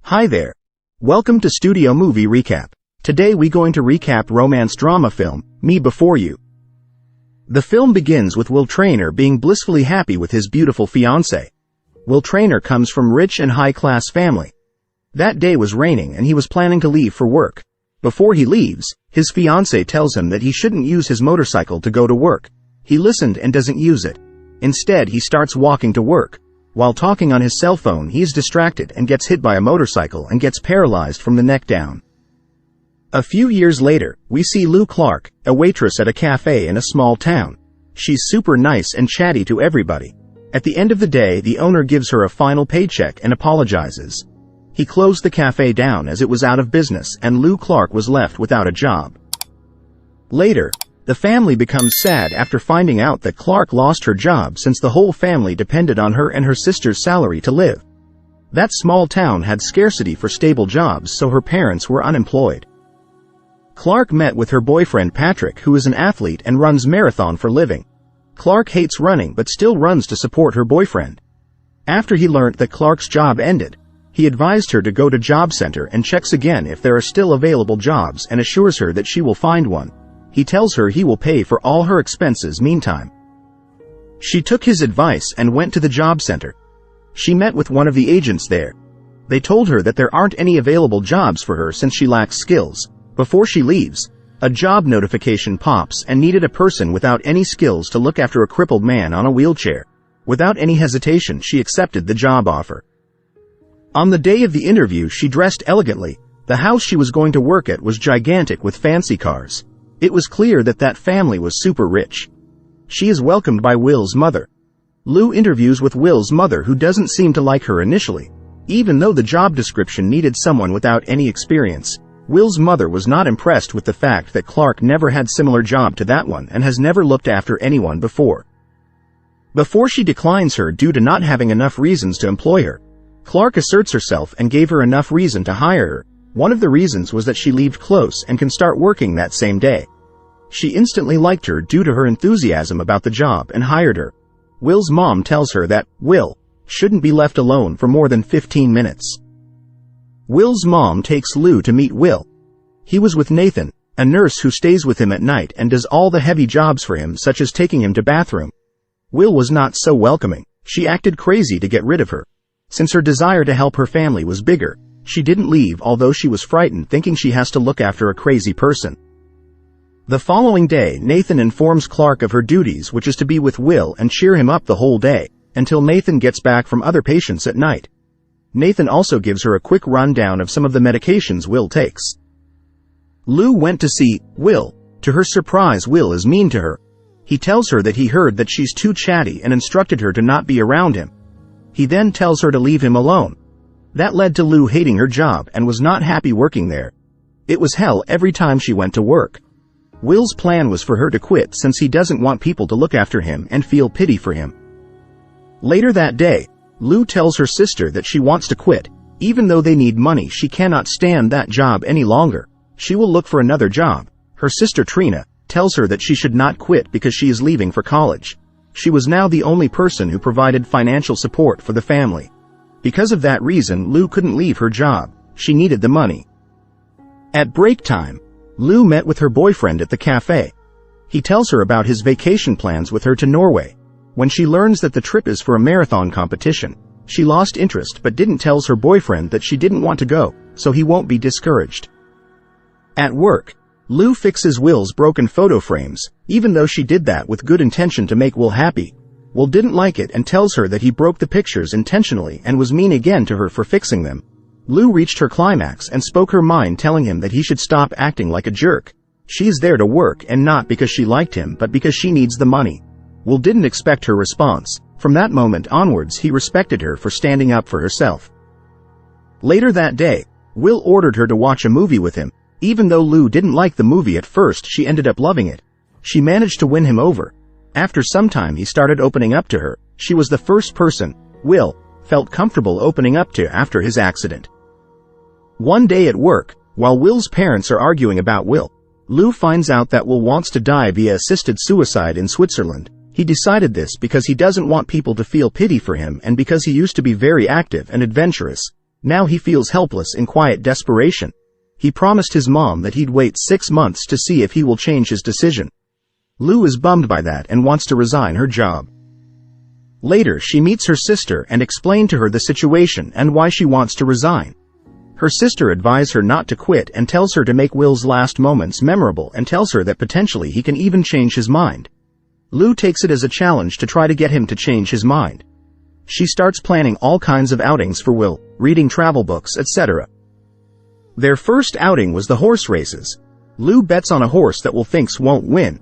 Hi there. Welcome to Studio Movie Recap. Today we going to recap romance drama film, Me Before You. The film begins with Will Traynor being blissfully happy with his beautiful fiancée. Will Traynor comes from rich and high-class family. That day was raining and he was planning to leave for work. Before he leaves, his fiancée tells him that he shouldn't use his motorcycle to go to work. He listened and doesn't use it. Instead, he starts walking to work. While talking on his cell phone, he is distracted and gets hit by a motorcycle and gets paralyzed from the neck down. A few years later, we see Louisa Clark, a waitress at a cafe in a small town. She's super nice and chatty to everybody. At the end of the day, the owner gives her a final paycheck and apologizes. He closed the cafe down as it was out of business and Louisa Clark was left without a job. Later, the family becomes sad after finding out that Clark lost her job since the whole family depended on her and her sister's salary to live. That small town had scarcity for stable jobs, so her parents were unemployed. Clark met with her boyfriend Patrick, who is an athlete and runs marathon for living. Clark hates running but still runs to support her boyfriend. After he learnt that Clark's job ended, he advised her to go to job center and checks again if there are still available jobs and assures her that she will find one. He tells her he will pay for all her expenses meantime. She took his advice and went to the job center. She met with one of the agents there. They told her that there aren't any available jobs for her since she lacks skills. Before she leaves, a job notification pops and needed a person without any skills to look after a crippled man on a wheelchair. Without any hesitation, she accepted the job offer. On the day of the interview, she dressed elegantly. The house she was going to work at was gigantic with fancy cars. It was clear that that family was super rich. She is welcomed by Will's mother. Lou interviews with Will's mother, who doesn't seem to like her initially. Even though the job description needed someone without any experience, Will's mother was not impressed with the fact that Clark never had similar job to that one and has never looked after anyone before. Before she declines her due to not having enough reasons to employ her, Clark asserts herself and gave her enough reason to hire her. One of the reasons was that she lived close and can start working that same day. She instantly liked her due to her enthusiasm about the job and hired her. Will's mom tells her that Will shouldn't be left alone for more than 15 minutes. Will's mom takes Lou to meet Will. He was with Nathan, a nurse who stays with him at night and does all the heavy jobs for him, such as taking him to bathroom. Will was not so welcoming. She acted crazy to get rid of her. Since her desire to help her family was bigger, she didn't leave, although she was frightened thinking she has to look after a crazy person. The following day, Nathan informs Clark of her duties, which is to be with Will and cheer him up the whole day, until Nathan gets back from other patients at night. Nathan also gives her a quick rundown of some of the medications Will takes. Lou went to see Will. To her surprise, Will is mean to her. He tells her that he heard that she's too chatty and instructed her to not be around him. He then tells her to leave him alone. That led to Lou hating her job and was not happy working there. It was hell every time she went to work. Will's plan was for her to quit since he doesn't want people to look after him and feel pity for him. Later that day, Lou tells her sister that she wants to quit. Even though they need money, she cannot stand that job any longer. She will look for another job. Her sister Trina tells her that she should not quit because she is leaving for college. She was now the only person who provided financial support for the family. Because of that reason, Lou couldn't leave her job. She needed the money. At break time, Lou met with her boyfriend at the cafe. He tells her about his vacation plans with her to Norway. When she learns that the trip is for a marathon competition, she lost interest but didn't tell her boyfriend that she didn't want to go, so he won't be discouraged. At work, Lou fixes Will's broken photo frames, even though she did that with good intention to make Will happy. Will didn't like it and tells her that he broke the pictures intentionally and was mean again to her for fixing them. Lou reached her climax and spoke her mind, telling him that he should stop acting like a jerk. She is there to work and not because she liked him but because she needs the money. Will didn't expect her response. From that moment onwards, he respected her for standing up for herself. Later that day, Will ordered her to watch a movie with him. Even though Lou didn't like the movie at first, she ended up loving it. She managed to win him over. After some time, he started opening up to her. She was the first person Will felt comfortable opening up to after his accident. One day at work, while Will's parents are arguing about Will, Lou finds out that Will wants to die via assisted suicide in Switzerland. He decided this because he doesn't want people to feel pity for him and because he used to be very active and adventurous. Now he feels helpless in quiet desperation. He promised his mom that he'd wait 6 months to see if he will change his decision. Lou is bummed by that and wants to resign her job. Later, she meets her sister and explains to her the situation and why she wants to resign. Her sister advises her not to quit and tells her to make Will's last moments memorable and tells her that potentially he can even change his mind. Lou takes it as a challenge to try to get him to change his mind. She starts planning all kinds of outings for Will, reading travel books, etc. Their first outing was the horse races. Lou bets on a horse that Will thinks won't win.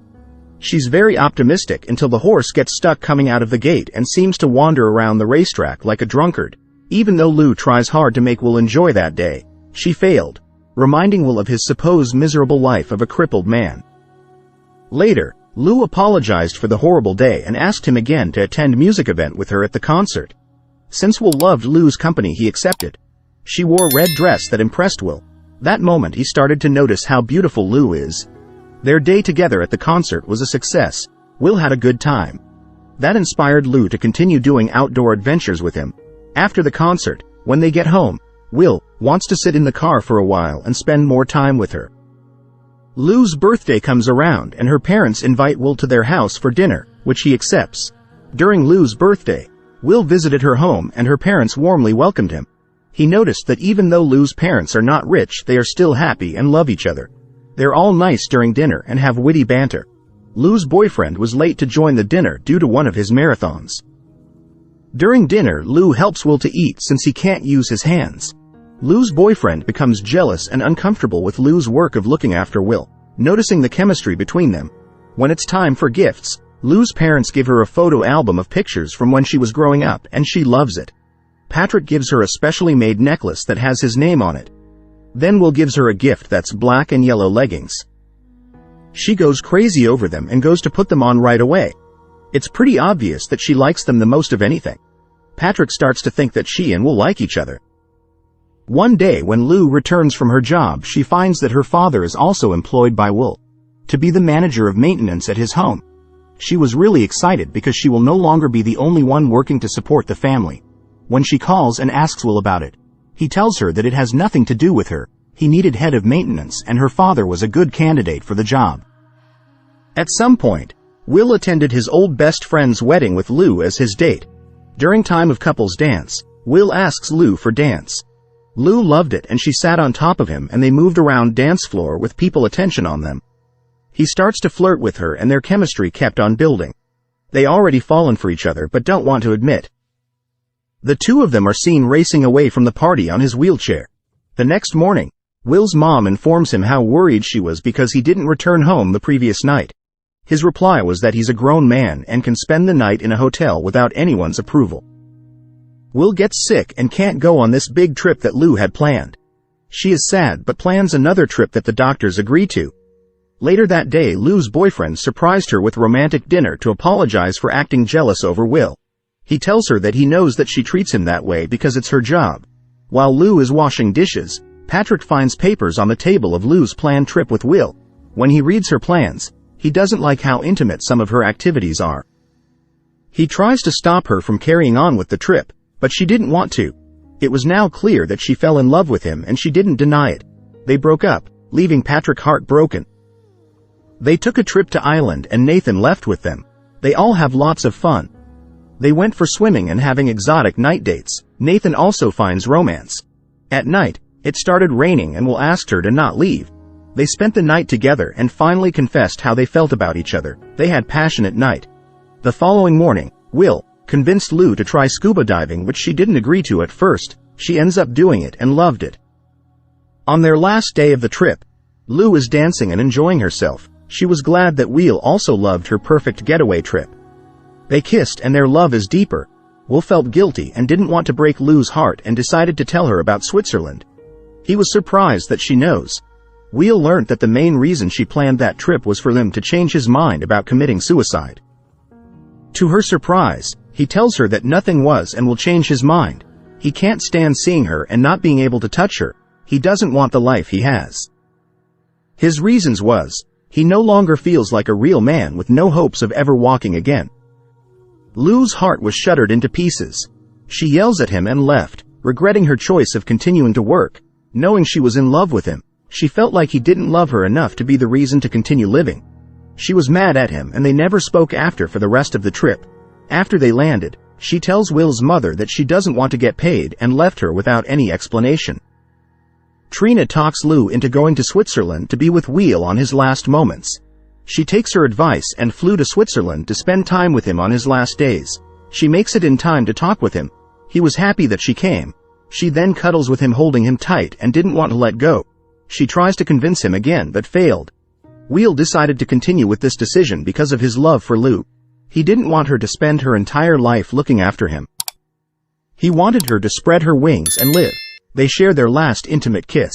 She's very optimistic until the horse gets stuck coming out of the gate and seems to wander around the racetrack like a drunkard. Even though Lou tries hard to make Will enjoy that day, she failed, reminding Will of his supposed miserable life of a crippled man. Later, Lou apologized for the horrible day and asked him again to attend a music event with her at the concert. Since Will loved Lou's company, he accepted. She wore a red dress that impressed Will. That moment he started to notice how beautiful Lou is. Their day together at the concert was a success. Will had a good time. That inspired Lou to continue doing outdoor adventures with him. After the concert, when they get home, Will wants to sit in the car for a while and spend more time with her. Lou's birthday comes around and her parents invite Will to their house for dinner, which he accepts. During Lou's birthday, Will visited her home and her parents warmly welcomed him. He noticed that even though Lou's parents are not rich, they are still happy and love each other. They're all nice during dinner and have witty banter. Lou's boyfriend was late to join the dinner due to one of his marathons. During dinner, Lou helps Will to eat since he can't use his hands. Lou's boyfriend becomes jealous and uncomfortable with Lou's work of looking after Will, noticing the chemistry between them. When it's time for gifts, Lou's parents give her a photo album of pictures from when she was growing up and she loves it. Patrick gives her a specially made necklace that has his name on it. Then Will gives her a gift that's black and yellow leggings. She goes crazy over them and goes to put them on right away. It's pretty obvious that she likes them the most of anything. Patrick starts to think that she and Will like each other. One day when Lou returns from her job, she finds that her father is also employed by Will to be the manager of maintenance at his home. She was really excited because she will no longer be the only one working to support the family. When she calls and asks Will about it, he tells her that it has nothing to do with her. He needed head of maintenance and her father was a good candidate for the job. At some point, Will attended his old best friend's wedding with Lou as his date. During time of couples dance, Will asks Lou for dance. Lou loved it and she sat on top of him and they moved around dance floor with people attention on them. He starts to flirt with her and their chemistry kept on building. They already fallen for each other but don't want to admit. The two of them are seen racing away from the party on his wheelchair. The next morning, Will's mom informs him how worried she was because he didn't return home the previous night. His reply was that he's a grown man and can spend the night in a hotel without anyone's approval. Will gets sick and can't go on this big trip that Lou had planned. She is sad but plans another trip that the doctors agree to. Later that day, Lou's boyfriend surprised her with romantic dinner to apologize for acting jealous over Will. He tells her that he knows that she treats him that way because it's her job. While Lou is washing dishes, Patrick finds papers on the table of Lou's planned trip with Will. When he reads her plans, he doesn't like how intimate some of her activities are. He tries to stop her from carrying on with the trip, but she didn't want to. It was now clear that she fell in love with him and she didn't deny it. They broke up, leaving Patrick heartbroken. They took a trip to Ireland and Nathan left with them. They all have lots of fun. They went for swimming and having exotic night dates. Nathan also finds romance. At night, it started raining and Will asked her to not leave. They spent the night together and finally confessed how they felt about each other. They had passionate night. The following morning, Will convinced Lou to try scuba diving, which she didn't agree to at first. She ends up doing it and loved it. On their last day of the trip, Lou is dancing and enjoying herself. She was glad that Will also loved her perfect getaway trip. They kissed and their love is deeper. Will felt guilty and didn't want to break Lou's heart and decided to tell her about Switzerland. He was surprised that she knows. Will learned that the main reason she planned that trip was for him to change his mind about committing suicide. To her surprise, he tells her that nothing was and will change his mind. He can't stand seeing her and not being able to touch her. He doesn't want the life he has. His reasons was, he no longer feels like a real man with no hopes of ever walking again. Lou's heart was shattered into pieces. She yells at him and left. regretting her choice of continuing to work. Knowing she was in love with him, she felt like he didn't love her enough to be the reason to continue living. She was mad at him, and they never spoke after for the rest of the trip. After they landed, she tells Will's mother that she doesn't want to get paid and left her without any explanation. Trina talks Lou into going to Switzerland to be with Will on his last moments. She takes her advice and flew to Switzerland to spend time with him on his last days. She makes it in time to talk with him. He was happy that she came. She then cuddles with him, holding him tight, and didn't want to let go. She tries to convince him again but failed. Will decided to continue with this decision because of his love for Lou. He didn't want her to spend her entire life looking after him. He wanted her to spread her wings and live. They share their last intimate kiss.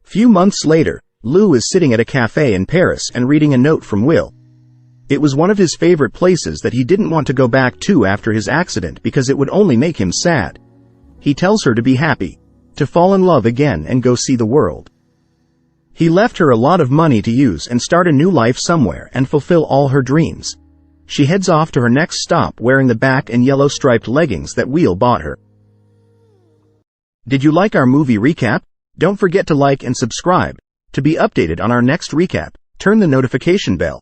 Few months later, Lou is sitting at a cafe in Paris and reading a note from Will. It was one of his favorite places that he didn't want to go back to after his accident because it would only make him sad. He tells her to be happy, to fall in love again and go see the world. He left her a lot of money to use and start a new life somewhere and fulfill all her dreams. She heads off to her next stop wearing the black and yellow striped leggings that Will bought her. Did you like our movie recap? Don't forget to like and subscribe. To be updated on our next recap, turn the notification bell.